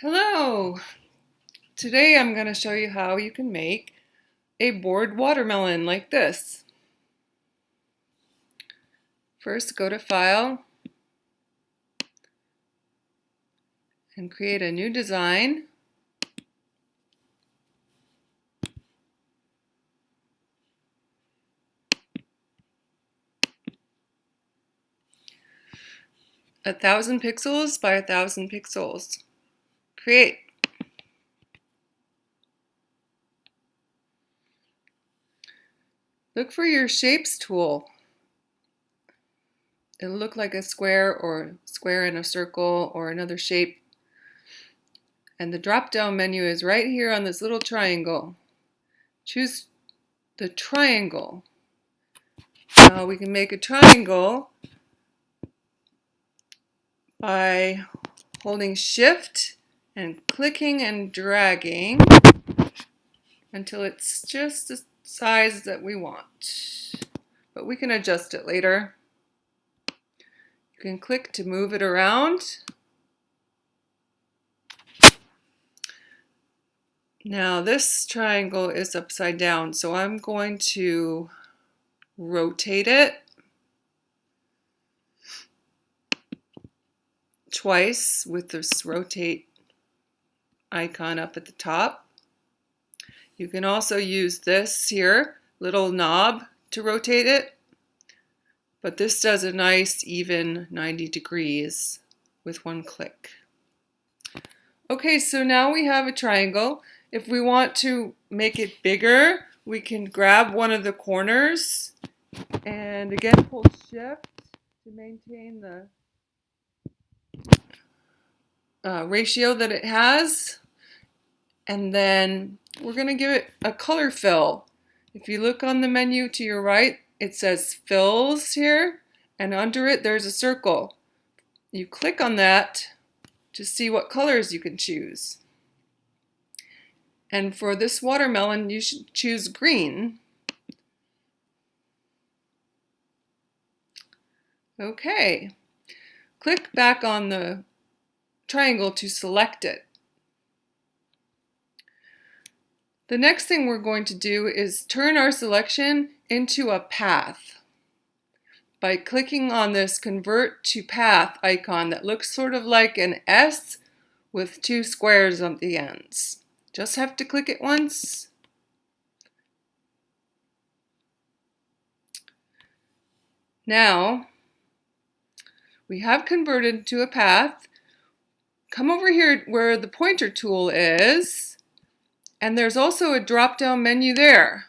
Hello! Today I'm going to show you how you can make a bored watermelon like this. First, go to File and create a new design. A 1,000 pixels by 1,000 pixels. Create. Look for your Shapes tool. It'll look like a square or square in a circle or another shape. And the drop-down menu is right here on this little triangle. Choose the triangle. Now we can make a triangle by holding Shift and clicking and dragging until it's just the size that we want. But we can adjust it later. You can click to move it around. Now this triangle is upside down, so I'm going to rotate it twice with this rotate icon up at the top. You can also use this here, little knob, to rotate it, but this does a nice even 90 degrees with one click. Okay, so now we have a triangle. If we want to make it bigger, we can grab one of the corners and again hold Shift to maintain the ratio that it has, and then we're going to give it a color fill. If you look on the menu to your right, it says fills here, and under it there's a circle. You click on that to see what colors you can choose. And for this watermelon, you should choose green. Okay, click back on the triangle to select it. The next thing we're going to do is turn our selection into a path by clicking on this Convert to Path icon that looks sort of like an S with two squares on the ends. Just have to click it once. Now we have converted to a path. Come over here where the pointer tool is, and there's also a drop-down menu there.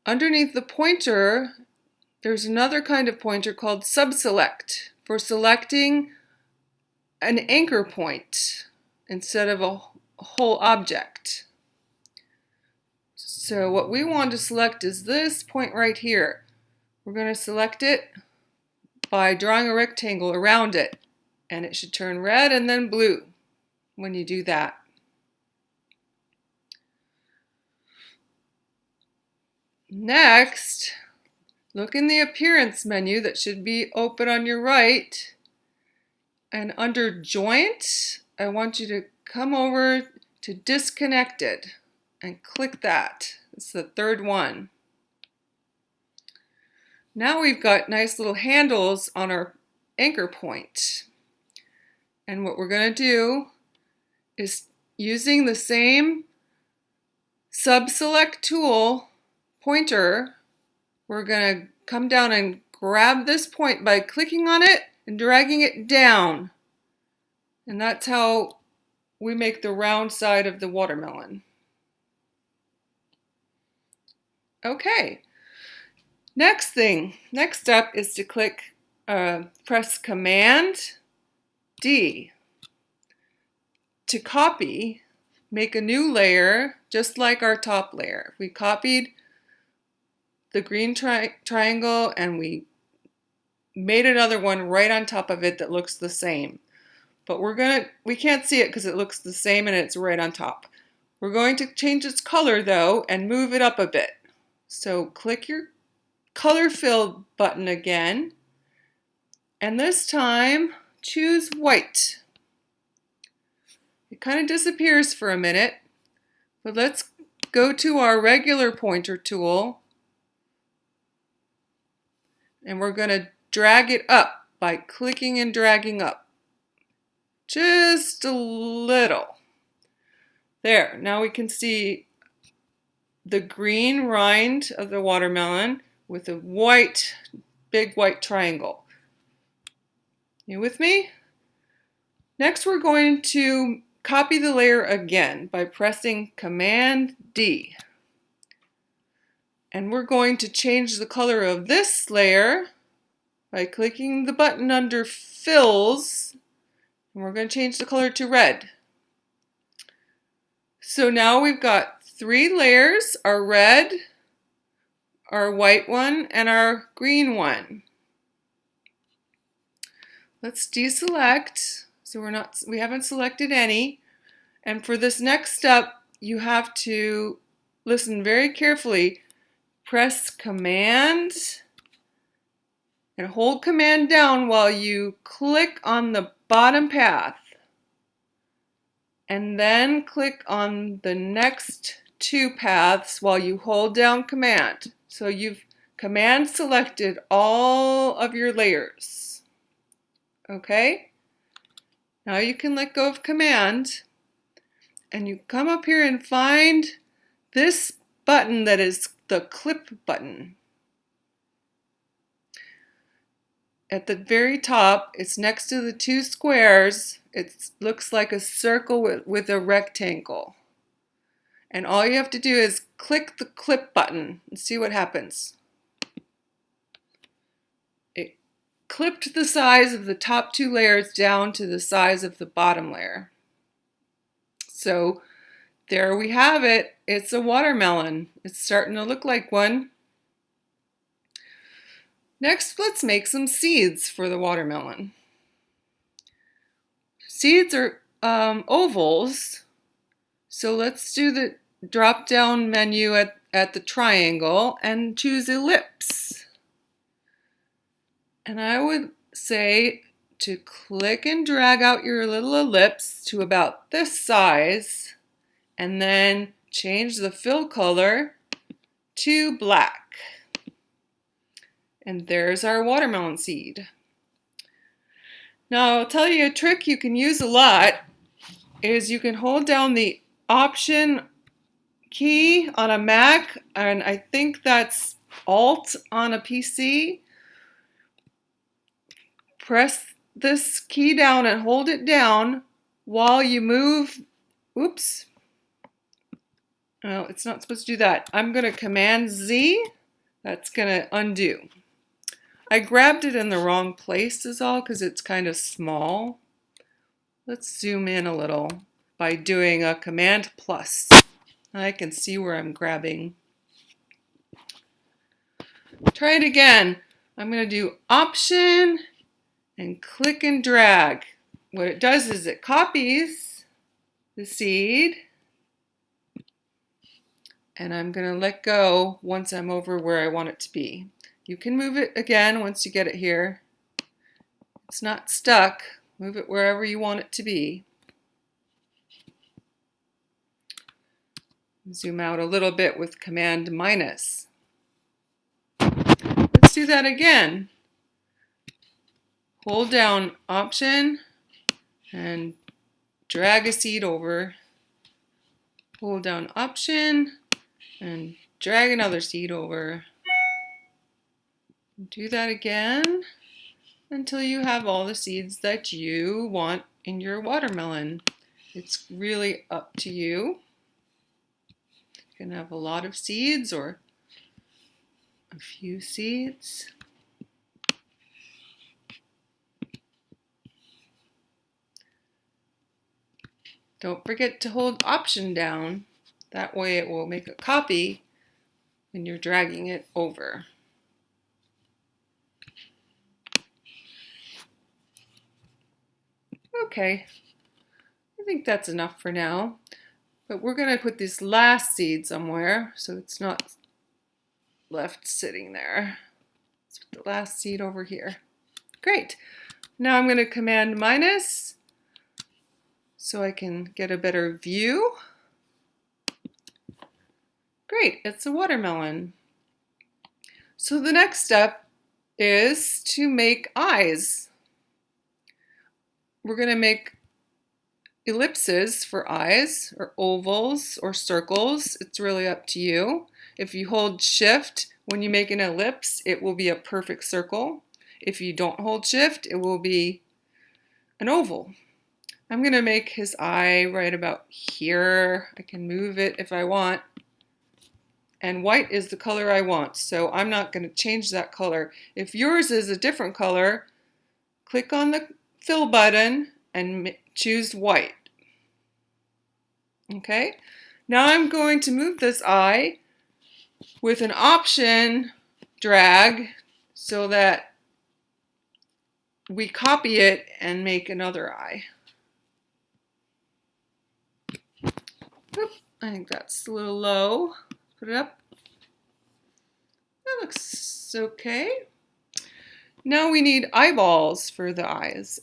Underneath the pointer, there's another kind of pointer called Subselect for selecting an anchor point instead of a whole object. So what we want to select is this point right here. We're going to select it by drawing a rectangle around it, and it should turn red and then blue when you do that. Next, look in the Appearance menu that should be open on your right, and under Joint, I want you to come over to Disconnected and click that. It's the third one. Now we've got nice little handles on our anchor point. And what we're going to do is, using the same Subselect tool pointer, we're going to come down and grab this point by clicking on it and dragging it down. And that's how we make the round side of the watermelon. Okay. Next step is to press Command D to copy, make a new layer just like our top layer. We copied the green triangle and we made another one right on top of it that looks the same. But we can't see it because it looks the same and it's right on top. We're going to change its color though and move it up a bit. So click your Color Fill button again, and this time choose white. kind of disappears for a minute. But let's go to our regular pointer tool, and we're going to drag it up by clicking and dragging up. Just a little. There, now we can see the green rind of the watermelon with a big white triangle. You with me? Next, we're going to copy the layer again by pressing Command D. And we're going to change the color of this layer by clicking the button under Fills, and we're going to change the color to red. So now we've got 3 layers, our red, our white one, and our green one. Let's deselect, so we haven't selected any. And for this next step, you have to listen very carefully. Press Command and hold Command down while you click on the bottom path. And then click on the next 2 paths while you hold down Command. So you've Command selected all of your layers. Okay? Now you can let go of Command, and you come up here and find this button that is the clip button. At the very top, it's next to the 2 squares. It looks like a circle with a rectangle. And all you have to do is click the clip button and see what happens. It clipped the size of the top 2 layers down to the size of the bottom layer. So there we have it. It's a watermelon. It's starting to look like one. Next, let's make some seeds for the watermelon. Seeds are ovals, so let's do the drop-down menu at the triangle and choose ellipse. And I would say to click and drag out your little ellipse to about this size, and then change the fill color to black. And there's our watermelon seed. Now I'll tell you a trick you can use a lot is you can hold down the Option key on a Mac, and I think that's Alt on a PC. Press this key down and hold it down while you move. Oops. No, it's not supposed to do that. I'm going to Command Z. That's going to undo. I grabbed it in the wrong place is all because it's kind of small. Let's zoom in a little by doing a Command plus. I can see where I'm grabbing. Try it again. I'm going to do Option and click and drag. What it does is it copies the seed, and I'm going to let go once I'm over where I want it to be. You can move it again once you get it here. It's not stuck. Move it wherever you want it to be. Zoom out a little bit with Command minus. Let's do that again. Hold down Option and drag a seed over. Hold down Option and drag another seed over. Do that again until you have all the seeds that you want in your watermelon. It's really up to you. You can have a lot of seeds or a few seeds. Don't forget to hold Option down. That way it will make a copy when you're dragging it over. Okay, I think that's enough for now. But we're going to put this last seed somewhere so it's not left sitting there. Let's put the last seed over here. Great. Now I'm going to Command minus. so I can get a better view. Great, it's a watermelon. So the next step is to make eyes. We're going to make ellipses for eyes, or ovals, or circles. It's really up to you. If you hold shift when you make an ellipse, it will be a perfect circle. If you don't hold shift, it will be an oval. I'm going to make his eye right about here. I can move it if I want. And white is the color I want, so I'm not going to change that color. If yours is a different color, click on the fill button and choose white. Okay, now I'm going to move this eye with an option drag so that we copy it and make another eye. Oop, I think that's a little low. Put it up. That looks okay. Now we need eyeballs for the eyes.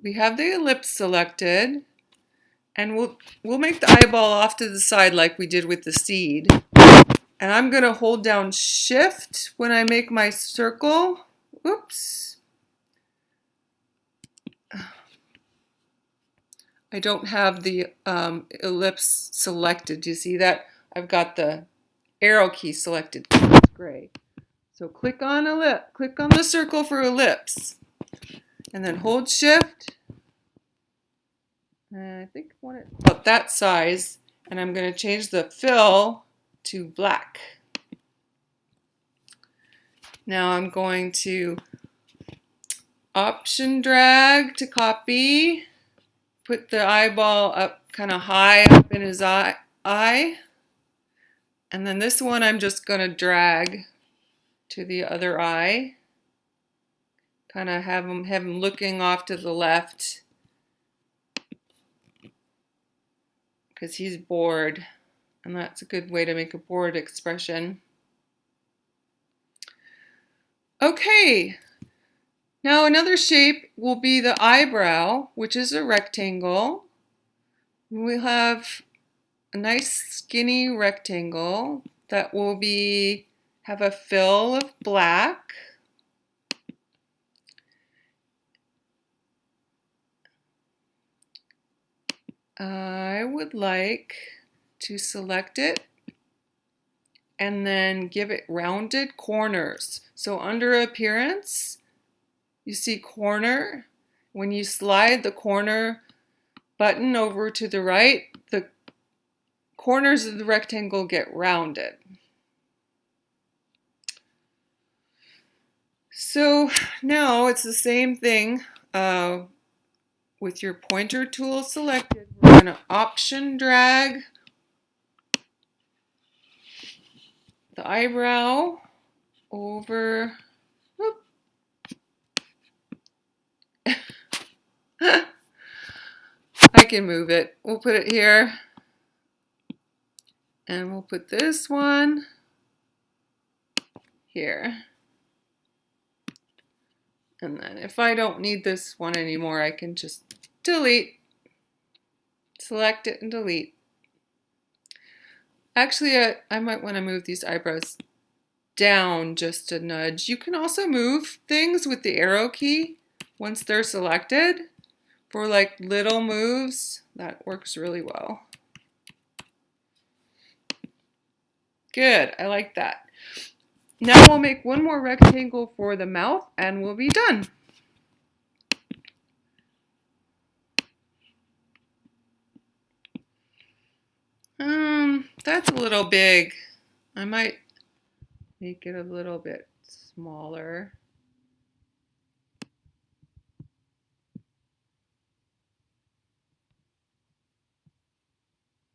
We have the ellipse selected, and we'll make the eyeball off to the side like we did with the seed. And I'm going to hold down shift when I make my circle. Oops. I don't have the ellipse selected. Do you see that? I've got the arrow key selected. It's gray. So click on the circle for ellipse, and then hold shift. And I think I want it about that size, and I'm going to change the fill to black. Now I'm going to option drag to copy. Put the eyeball up kind of high up in his eye. And then this one I'm just going to drag to the other eye. Kind of have him looking off to the left because he's bored. And that's a good way to make a bored expression. Okay. Now another shape will be the eyebrow, which is a rectangle. We'll have a nice skinny rectangle that will have a fill of black. I would like to select it and then give it rounded corners. So under appearance, you see corner. When you slide the corner button over to the right, the corners of the rectangle get rounded. So now it's the same thing with your pointer tool selected. We're going to option drag the eyebrow over. I can move it. We'll put it here. And we'll put this one here. And then if I don't need this one anymore, I can just delete. Select it and delete. Actually, I might want to move these eyebrows down just a nudge. You can also move things with the arrow key once they're selected. For like little moves, that works really well. Good, I like that. Now we'll make one more rectangle for the mouth and we'll be done. That's a little big. I might make it a little bit smaller.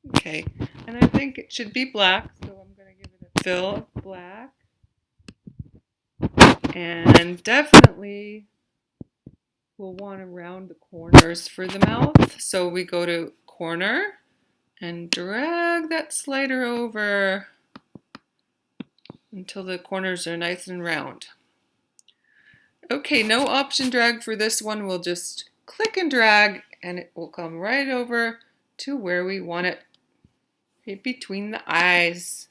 Okay, and I think it should be black, so I'm going to give it a fill of black. And definitely we'll want to round the corners for the mouth. So we go to corner and drag that slider over until the corners are nice and round. Okay, no option drag for this one. We'll just click and drag, and it will come right over to where we want it, right between the eyes.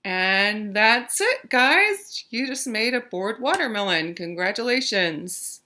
And that's it, guys. You just made a bored watermelon. Congratulations.